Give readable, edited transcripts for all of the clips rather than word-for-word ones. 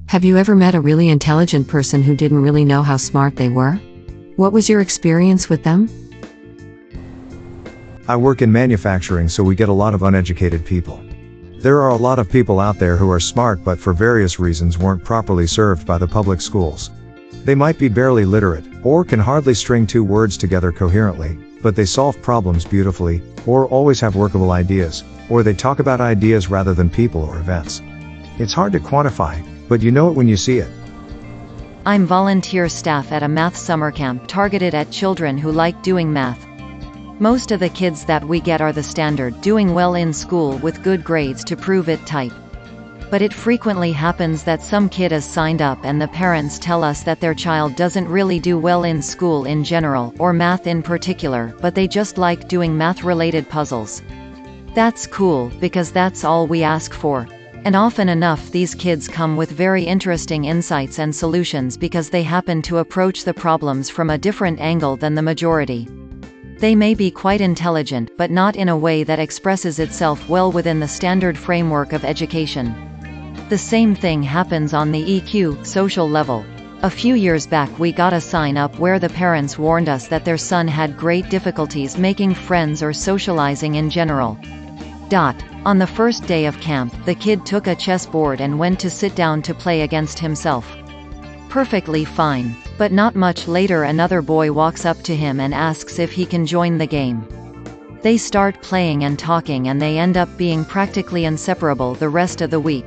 Have you ever met a really intelligent person who didn't really know how smart they were? What was your experience with them? I work in manufacturing, so we get a lot of uneducated people. There are a lot of people out there who are smart but for various reasons weren't properly served by the public schools. They might be barely literate, or can hardly string two words together coherently, but they solve problems beautifully, or always have workable ideas, or they talk about ideas rather than people or events. It's hard to quantify, but you know it when you see it. I'm volunteer staff at a math summer camp targeted at children who like doing math. Most of the kids that we get are the standard, doing well in school with good grades to prove it type. But it frequently happens that some kid is signed up and the parents tell us that their child doesn't really do well in school in general, or math in particular, but they just like doing math-related puzzles. That's cool, because that's all we ask for. And often enough these kids come with very interesting insights and solutions because they happen to approach the problems from a different angle than the majority. They may be quite intelligent, but not in a way that expresses itself well within the standard framework of education. The same thing happens on the EQ, social level. A few years back we got a sign up where the parents warned us that their son had great difficulties making friends or socializing in general. On the first day of camp, the kid took a chessboard and went to sit down to play against himself. Perfectly fine. But not much later another boy walks up to him and asks if he can join the game. They start playing and talking and they end up being practically inseparable the rest of the week.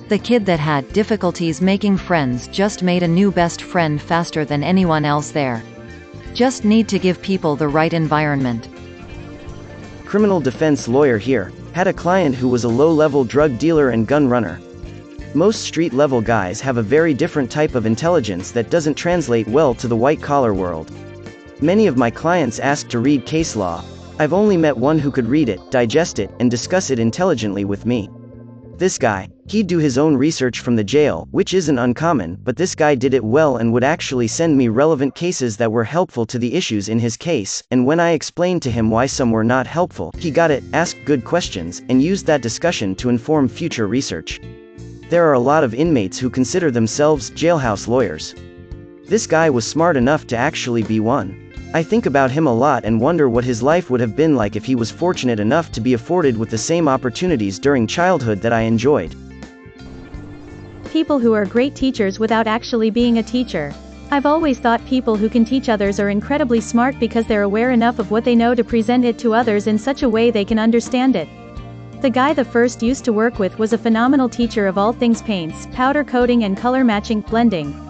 The kid that had difficulties making friends just made a new best friend faster than anyone else there. Just need to give people the right environment. Criminal defense lawyer here. Had a client who was a low-level drug dealer and gun runner. Most street-level guys have a very different type of intelligence that doesn't translate well to the white-collar world. Many of my clients ask to read case law. I've only met one who could read it, digest it, and discuss it intelligently with me. This guy, he'd do his own research from the jail, which isn't uncommon, but this guy did it well and would actually send me relevant cases that were helpful to the issues in his case, and when I explained to him why some were not helpful, he got it, asked good questions, and used that discussion to inform future research. There are a lot of inmates who consider themselves jailhouse lawyers. This guy was smart enough to actually be one. I think about him a lot and wonder what his life would have been like if he was fortunate enough to be afforded with the same opportunities during childhood that I enjoyed. People who are great teachers without actually being a teacher. I've always thought people who can teach others are incredibly smart because they're aware enough of what they know to present it to others in such a way they can understand it. The guy the first used to work with was a phenomenal teacher of all things paints, powder coating and color matching, blending.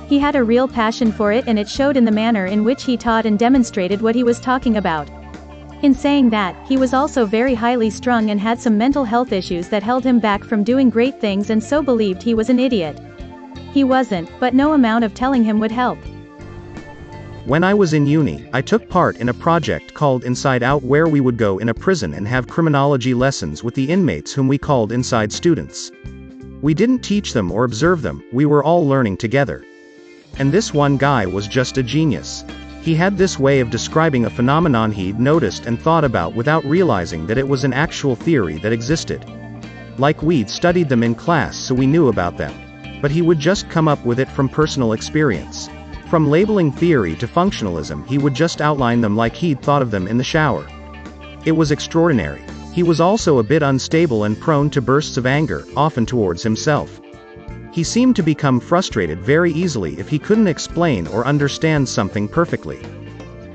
He had a real passion for it and it showed in the manner in which he taught and demonstrated what he was talking about. In saying that, he was also very highly strung and had some mental health issues that held him back from doing great things and so believed he was an idiot. He wasn't, but no amount of telling him would help. When I was in uni, I took part in a project called Inside Out where we would go in a prison and have criminology lessons with the inmates whom we called inside students. We didn't teach them or observe them, we were all learning together. And this one guy was just a genius. He had this way of describing a phenomenon he'd noticed and thought about without realizing that it was an actual theory that existed. Like we'd studied them in class so we knew about them. But he would just come up with it from personal experience. From labeling theory to functionalism he would just outline them like he'd thought of them in the shower. It was extraordinary. He was also a bit unstable and prone to bursts of anger, often towards himself. He seemed to become frustrated very easily if he couldn't explain or understand something perfectly.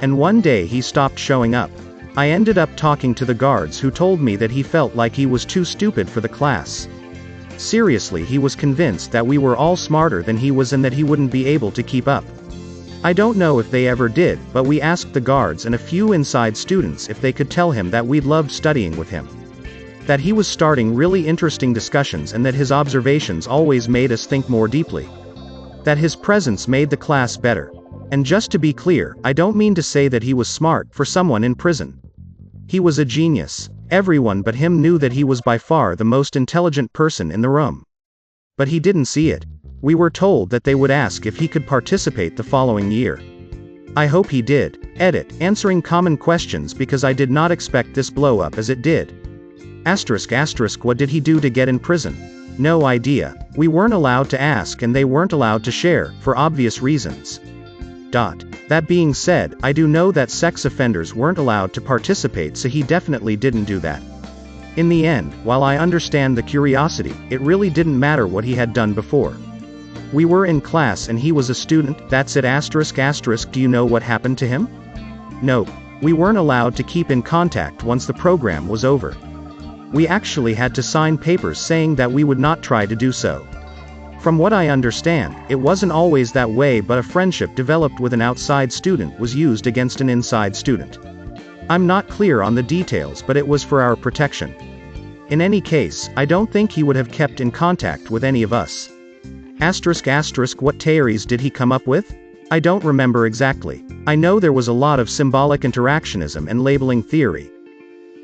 And one day he stopped showing up. I ended up talking to the guards who told me that he felt like he was too stupid for the class. Seriously, he was convinced that we were all smarter than he was and that he wouldn't be able to keep up. I don't know if they ever did, but we asked the guards and a few inside students if they could tell him that we'd loved studying with him. That he was starting really interesting discussions and that his observations always made us think more deeply. That his presence made the class better. And just to be clear, I don't mean to say that he was smart for someone in prison. He was a genius. Everyone but him knew that he was by far the most intelligent person in the room. But he didn't see it. We were told that they would ask if he could participate the following year. I hope he did. Edit, answering common questions because I did not expect this blow up as it did. ***, what did he do to get in prison? No idea. We weren't allowed to ask and they weren't allowed to share, for obvious reasons. That being said, I do know that sex offenders weren't allowed to participate, so he definitely didn't do that. In the end, while I understand the curiosity, it really didn't matter what he had done before. We were in class and he was a student, that's it ***. Do you know what happened to him? Nope. We weren't allowed to keep in contact once the program was over. We actually had to sign papers saying that we would not try to do so. From what I understand, it wasn't always that way, but a friendship developed with an outside student was used against an inside student. I'm not clear on the details, but it was for our protection. In any case, I don't think he would have kept in contact with any of us. ***, what theories did he come up with? I don't remember exactly. I know there was a lot of symbolic interactionism and labeling theory.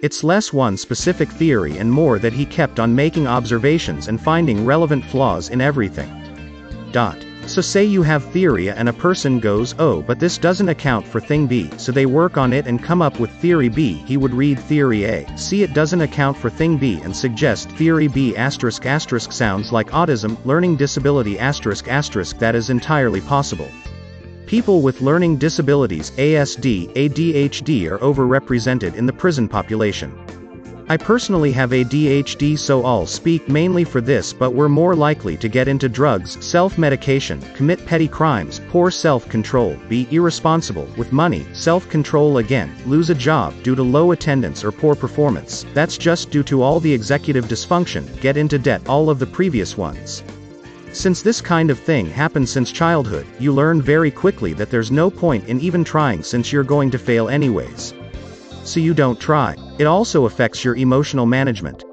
It's less one specific theory and more that he kept on making observations and finding relevant flaws in everything. So say you have theory A and a person goes, oh, but this doesn't account for thing B, so they work on it and come up with theory B. He would read theory A, see it doesn't account for thing B, and suggest theory B ****. Sounds like autism, learning disability ****. That is entirely possible. People with learning disabilities, ASD, ADHD are overrepresented in the prison population. I personally have ADHD, so I'll speak mainly for this, but we're more likely to get into drugs, self-medication, commit petty crimes, poor self-control, be irresponsible with money, self-control again, lose a job due to low attendance or poor performance. That's just due to all the executive dysfunction, get into debt, all of the previous ones. Since this kind of thing happens since childhood, you learn very quickly that there's no point in even trying since you're going to fail anyways. So you don't try. It also affects your emotional management.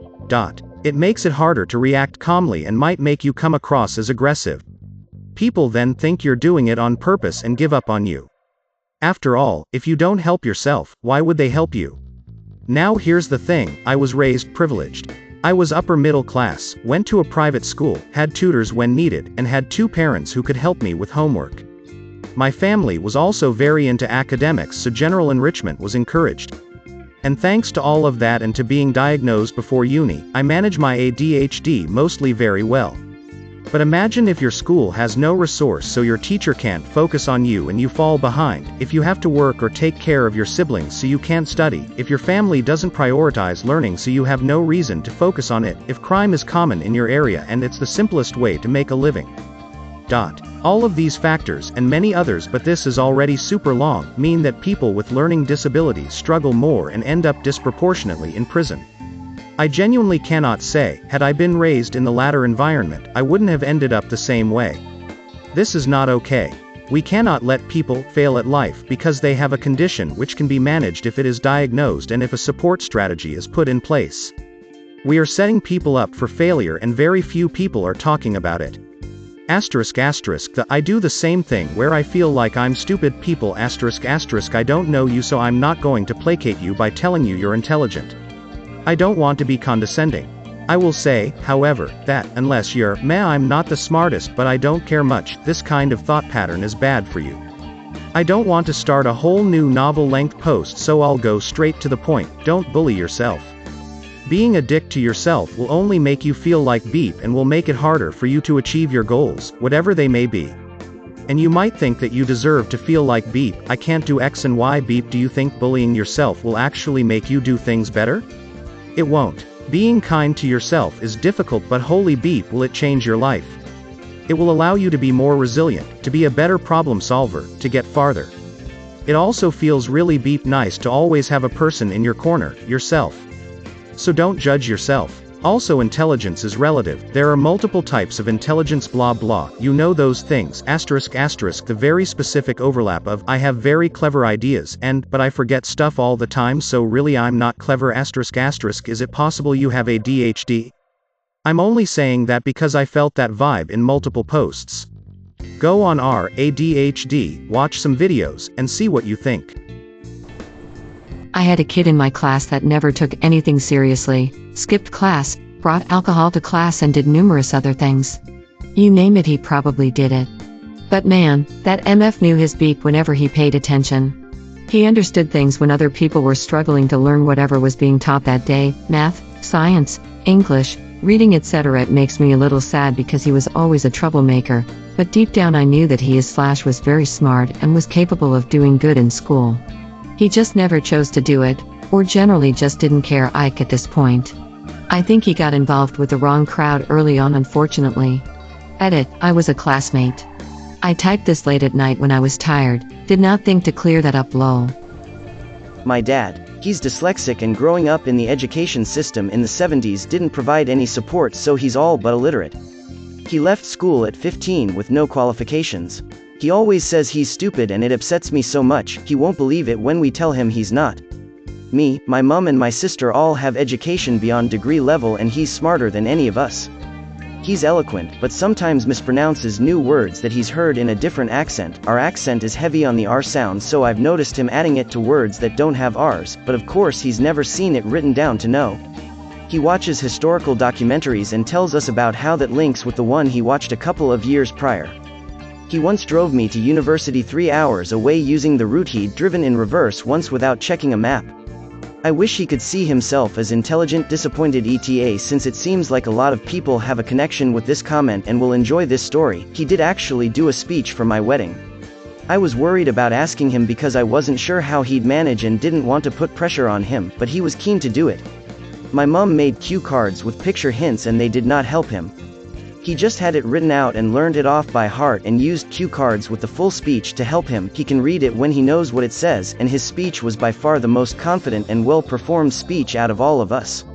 It makes it harder to react calmly and might make you come across as aggressive. People then think you're doing it on purpose and give up on you. After all, if you don't help yourself, why would they help you? Now here's the thing, I was raised privileged. I was upper middle class, went to a private school, had tutors when needed, and had 2 parents who could help me with homework. My family was also very into academics, so general enrichment was encouraged. And thanks to all of that and to being diagnosed before uni, I manage my ADHD mostly very well. But imagine if your school has no resource, so your teacher can't focus on you and you fall behind, if you have to work or take care of your siblings so you can't study, if your family doesn't prioritize learning so you have no reason to focus on it, if crime is common in your area and it's the simplest way to make a living. All of these factors, and many others, but this is already super long, mean that people with learning disabilities struggle more and end up disproportionately in prison. I genuinely cannot say, had I been raised in the latter environment, I wouldn't have ended up the same way. This is not okay. We cannot let people fail at life because they have a condition which can be managed if it is diagnosed and if a support strategy is put in place. We are setting people up for failure and very few people are talking about it. I do the same thing where I feel like I'm stupid. People ***, I don't know you, so I'm not going to placate you by telling you you're intelligent. I don't want to be condescending. I will say, however, that, unless you're I'm not the smartest but I don't care much, this kind of thought pattern is bad for you. I don't want to start a whole new novel-length post, so I'll go straight to the point. Don't bully yourself. Being a dick to yourself will only make you feel like beep and will make it harder for you to achieve your goals, whatever they may be. And you might think that you deserve to feel like beep, I can't do X and Y. Beep, do you think bullying yourself will actually make you do things better? It won't. Being kind to yourself is difficult, but holy beep, will it change your life. It will allow you to be more resilient, to be a better problem solver, to get farther. It also feels really beep nice to always have a person in your corner, yourself. So don't judge yourself. Also, intelligence is relative. There are multiple types of intelligence, blah blah, you know those things, ***, the very specific overlap of, I have very clever ideas, and, but I forget stuff all the time, so really I'm not clever, ***, is it possible you have ADHD? I'm only saying that because I felt that vibe in multiple posts. Go on r ADHD, watch some videos, and see what you think. I had a kid in my class that never took anything seriously, skipped class, brought alcohol to class and did numerous other things. You name it, he probably did it. But man, that MF knew his beep whenever he paid attention. He understood things when other people were struggling to learn whatever was being taught that day, math, science, English, Reading etc. It makes me a little sad because he was always a troublemaker, but deep down I knew that he/was very smart and was capable of doing good in school. He just never chose to do it, or generally just didn't care. At this point, I think he got involved with the wrong crowd early on, unfortunately. Edit, I was a classmate. I typed this late at night when I was tired, did not think to clear that up. Lol. My dad, he's dyslexic and growing up in the education system in the 70s didn't provide any support, so he's all but illiterate. He left school at 15 with no qualifications. He always says he's stupid and it upsets me so much, he won't believe it when we tell him he's not. Me, my mom and my sister all have education beyond degree level and he's smarter than any of us. He's eloquent, but sometimes mispronounces new words that he's heard in a different accent. Our accent is heavy on the R sound, so I've noticed him adding it to words that don't have R's, but of course he's never seen it written down to know. He watches historical documentaries and tells us about how that links with the one he watched a couple of years prior. He once drove me to university 3 hours away using the route he'd driven in reverse once without checking a map. I wish he could see himself as intelligent, disappointed ETA, since it seems like a lot of people have a connection with this comment and will enjoy this story. He did actually do a speech for my wedding. I was worried about asking him because I wasn't sure how he'd manage and didn't want to put pressure on him, but he was keen to do it. My mom made cue cards with picture hints and they did not help him. He just had it written out and learned it off by heart and used cue cards with the full speech to help him. He can read it when he knows what it says, and his speech was by far the most confident and well-performed speech out of all of us.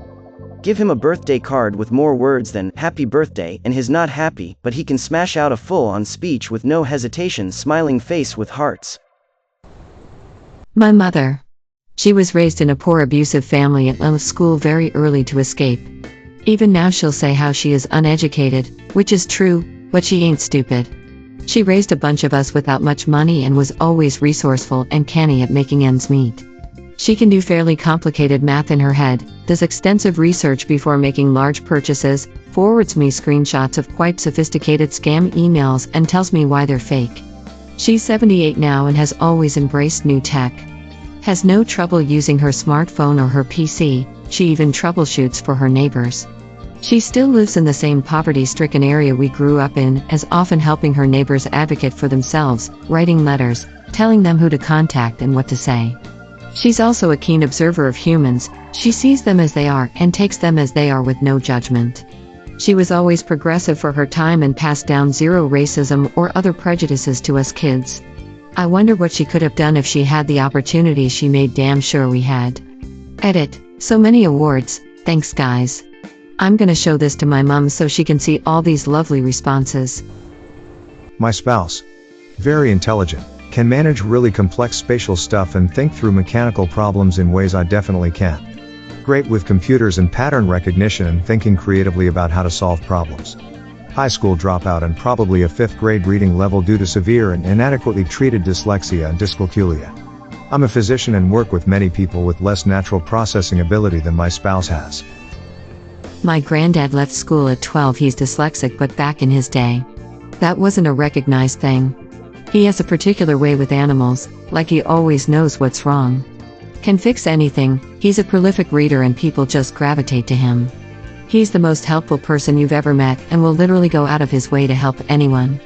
Give him a birthday card with more words than "Happy Birthday" and he's not happy, but he can smash out a full-on speech with no hesitation, smiling face with hearts. My mother. She was raised in a poor abusive family and left school very early to escape. Even now she'll say how she is uneducated, which is true, but she ain't stupid. She raised a bunch of us without much money and was always resourceful and canny at making ends meet. She can do fairly complicated math in her head, does extensive research before making large purchases, forwards me screenshots of quite sophisticated scam emails and tells me why they're fake. She's 78 now and has always embraced new tech. Has no trouble using her smartphone or her PC, she even troubleshoots for her neighbors. She still lives in the same poverty-stricken area we grew up in, as often helping her neighbors advocate for themselves, writing letters, telling them who to contact and what to say. She's also a keen observer of humans, she sees them as they are and takes them as they are with no judgment. She was always progressive for her time and passed down zero racism or other prejudices to us kids. I wonder what she could have done if she had the opportunity she made damn sure we had. Edit, so many awards, thanks guys. I'm gonna show this to my mom so she can see all these lovely responses. My spouse. Very intelligent, can manage really complex spatial stuff and think through mechanical problems in ways I definitely can't. Great with computers and pattern recognition and thinking creatively about how to solve problems. High school dropout and probably a 5th grade reading level due to severe and inadequately treated dyslexia and dyscalculia. I'm a physician and work with many people with less natural processing ability than my spouse has. My granddad left school at 12. He's dyslexic, but back in his day, that wasn't a recognized thing. He has a particular way with animals, like he always knows what's wrong. Can fix anything, he's a prolific reader and people just gravitate to him. He's the most helpful person you've ever met and will literally go out of his way to help anyone.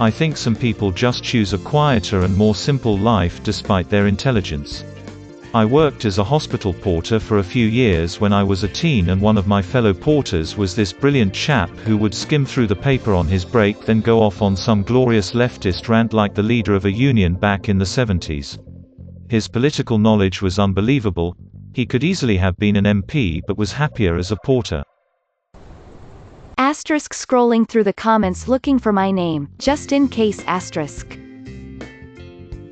I think some people just choose a quieter and more simple life despite their intelligence. I worked as a hospital porter for a few years when I was a teen, and one of my fellow porters was this brilliant chap who would skim through the paper on his break, then go off on some glorious leftist rant like the leader of a union back in the 70s. His political knowledge was unbelievable. He could easily have been an MP but was happier as a porter. Asterisk scrolling through the comments looking for my name, just in case asterisk.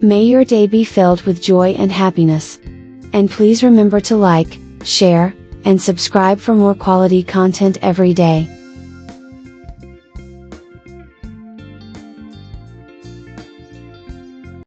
May your day be filled with joy and happiness. And please remember to like, share, and subscribe for more quality content every day.